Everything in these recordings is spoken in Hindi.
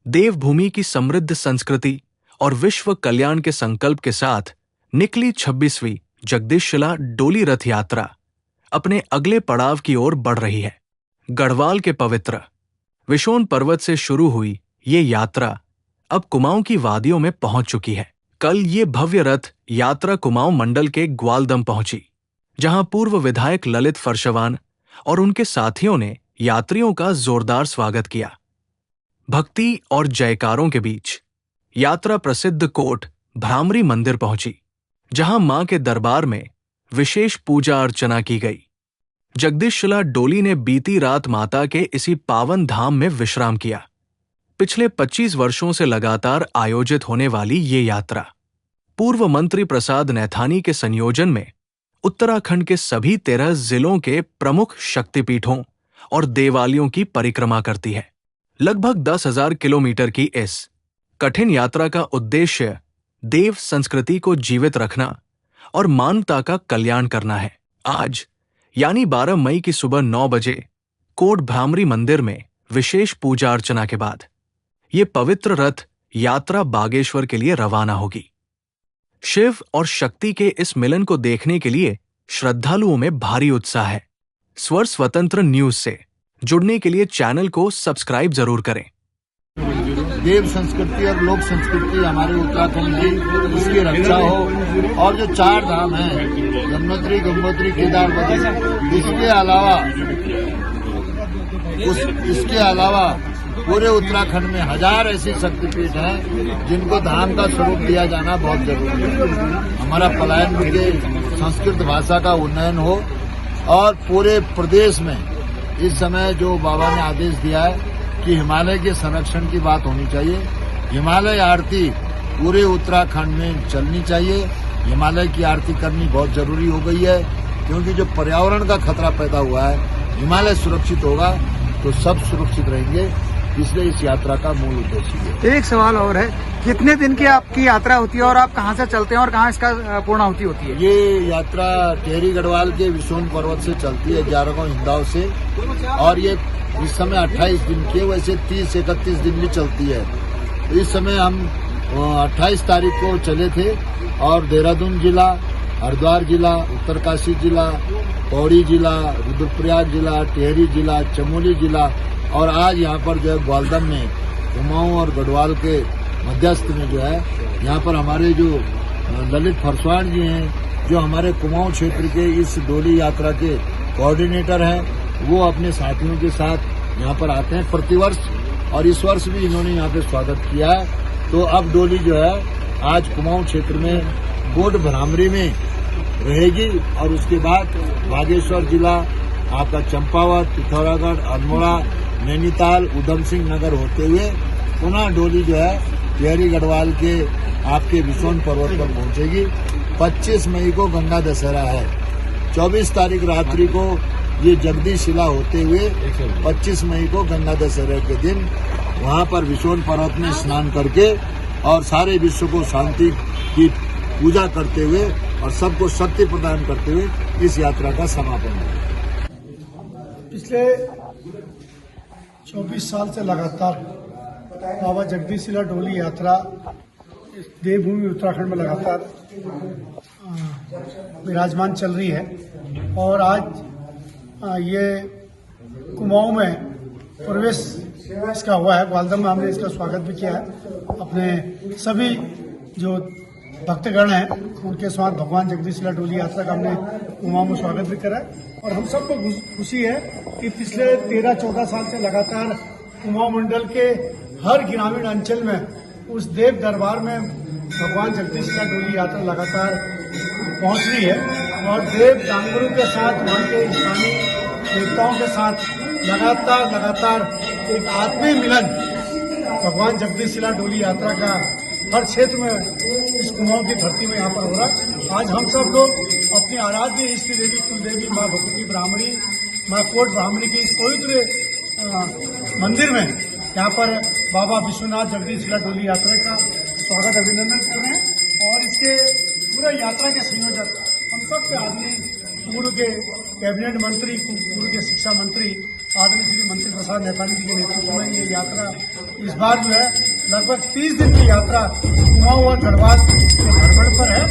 देवभूमि की समृद्ध संस्कृति और विश्व कल्याण के संकल्प के साथ निकली 26वीं जगदीशशिला डोली रथ यात्रा अपने अगले पड़ाव की ओर बढ़ रही है। गढ़वाल के पवित्र विशोन पर्वत से शुरू हुई ये यात्रा अब कुमाऊं की वादियों में पहुंच चुकी है। कल ये भव्य रथ यात्रा कुमाऊं मंडल के ग्वालदम पहुंची, जहां पूर्व विधायक ललित फर्शवान और उनके साथियों ने यात्रियों का जोरदार स्वागत किया। भक्ति और जयकारों के बीच यात्रा प्रसिद्ध कोट भ्रामरी मंदिर पहुंची, जहां मां के दरबार में विशेष पूजा अर्चना की गई। जगदीशशिला डोली ने बीती रात माता के इसी पावन धाम में विश्राम किया। पिछले 25 वर्षों से लगातार आयोजित होने वाली ये यात्रा पूर्व मंत्री प्रसाद नैथानी के संयोजन में उत्तराखंड के सभी 13 जिलों के प्रमुख शक्तिपीठों और देवालयों की परिक्रमा करती है। लगभग 10,000 किलोमीटर की इस कठिन यात्रा का उद्देश्य देव संस्कृति को जीवित रखना और मानवता का कल्याण करना है। आज यानी 12 मई की सुबह 9 बजे कोट भ्रामरी मंदिर में विशेष पूजा अर्चना के बाद ये पवित्र रथ यात्रा बागेश्वर के लिए रवाना होगी। शिव और शक्ति के इस मिलन को देखने के लिए श्रद्धालुओं में भारी उत्साह है। स्वर स्वतंत्र न्यूज से जुड़ने के लिए चैनल को सब्सक्राइब जरूर करें। देव संस्कृति और लोक संस्कृति हमारे उत्तराखंड की इसकी रक्षा हो, और जो 4 धाम हैं यमुनोत्री, गंगोत्री, केदार, बद्री, इसके अलावा पूरे उत्तराखंड में 1000 ऐसी शक्तिपीठ हैं जिनको धाम का स्वरूप दिया जाना बहुत जरूरी है। हमारा पलायन के संस्कृत भाषा का उन्नयन हो, और पूरे प्रदेश में इस समय जो बाबा ने आदेश दिया है कि हिमालय के संरक्षण की बात होनी चाहिए। हिमालय आरती पूरे उत्तराखंड में चलनी चाहिए। हिमालय की आरती करनी बहुत जरूरी हो गई है, क्योंकि जो पर्यावरण का खतरा पैदा हुआ है, हिमालय सुरक्षित होगा तो सब सुरक्षित रहेंगे। इसलिए इस यात्रा का मूल उद्देश्य है। एक सवाल और है, कितने दिन की आपकी यात्रा होती है और आप कहाँ से चलते हैं और कहाँ इसका पूर्णाहुति होती है? ये यात्रा टिहरी गढ़वाल के विशोन पर्वत से चलती है, 11 गांव हिंदाव से, और ये इस समय 28 दिन की है। वैसे 30-31 दिन भी चलती है। तो इस समय हम 28 तारीख को चले थे, और देहरादून जिला, हरिद्वार जिला, उत्तरकाशी जिला, पौड़ी जिला, रुद्रप्रयाग जिला, टिहरी जिला, चमोली जिला, और आज यहाँ पर जो है ग्वालदम में कुमाऊं और गढ़वाल के मध्यस्थ में जो है यहाँ पर हमारे जो ललित फरसवान जी हैं, जो हमारे कुमाऊं क्षेत्र के इस डोली यात्रा के कोऑर्डिनेटर हैं, वो अपने साथियों के साथ यहाँ पर आते हैं प्रतिवर्ष, और इस वर्ष भी इन्होंने यहाँ पे स्वागत किया है। तो अब डोली जो है आज कुमाऊं क्षेत्र में कोट भ्रामरी में रहेगी, और उसके बाद बागेश्वर जिला, आपका चंपावत, पिथौरागढ़, अल्मोड़ा, नैनीताल, उधम सिंह नगर होते हुए पुनः डोली जो है टिहरी गढ़वाल के आपके विशोन पर्वत पर पहुंचेगी। 25 मई को गंगा दशहरा है। 24 तारीख रात्रि को ये जगदीशशिला होते हुए 25 मई को गंगा दशहरे के दिन वहां पर विशोन पर्वत में स्नान करके और सारे विश्व को शांति की पूजा करते हुए और सबको शक्ति प्रदान करते हुए इस यात्रा का समापन होगा। पिछले 24 साल से लगातार बाबा जगदीशशिला डोली यात्रा देवभूमि उत्तराखंड में लगातार विराजमान चल रही है, और आज ये कुमाऊं में प्रवेश इसका हुआ है। ग्वालदम में हमने इसका स्वागत भी किया है। अपने सभी जो भक्तगण हैं उनके साथ भगवान जगदीशशिला डोली यात्रा का हमने कुमाऊं में स्वागत भी करा है। और हम सबको खुशी है कि पिछले 13-14 साल से लगातार कुमाऊं मंडल के हर ग्रामीण अंचल में उस देव दरबार में भगवान जगदीशशिला डोली यात्रा लगातार पहुंच रही है, और देव जानवरों के साथ, वहां के स्थानीय देवताओं के साथ लगातार एक आत्मीय मिलन भगवान जगदीशशिला डोली यात्रा का हर क्षेत्र में इस कुमाऊं की धरती में यहाँ पर हो रहा है। आज हम सब लोग अपनी आराध्य इष्ट देवी कुलदेवी माँ भगवती ब्राह्मणी, माँ कोट ब्राह्मणी की इस पवित्र मंदिर में यहाँ पर बाबा विश्वनाथ जगदीशशिला डोली यात्रा का स्वागत अभिनंदन कर रहे हैं। और इसके पूरे यात्रा के संयोजक हम सब के आदमी पूर्व के कैबिनेट मंत्री, पूर्व के शिक्षा मंत्री आदरणीय श्री मंत्री प्रसाद नेपाली जी के नेतृत्व में ये यात्रा इस बार जो है लगभग 30 दिन की यात्रा कुमाऊं और गढ़वाल के भ्रमण पर है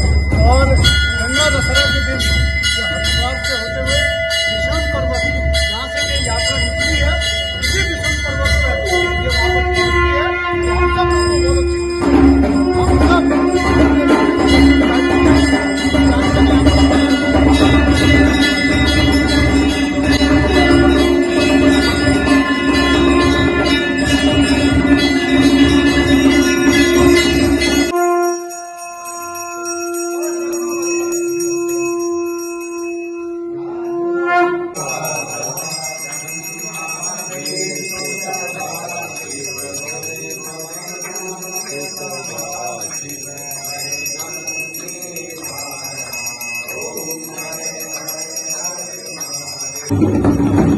और गंगा दशहरा के दिन ये हरिद्वार से होते हुए विष्णु पर्वत जहाँ से ये यात्रा निकली है उसी विष्णु पर्वत पर ये वहाँ पर पहुंचती है। हम सब लोगों को बहुत है।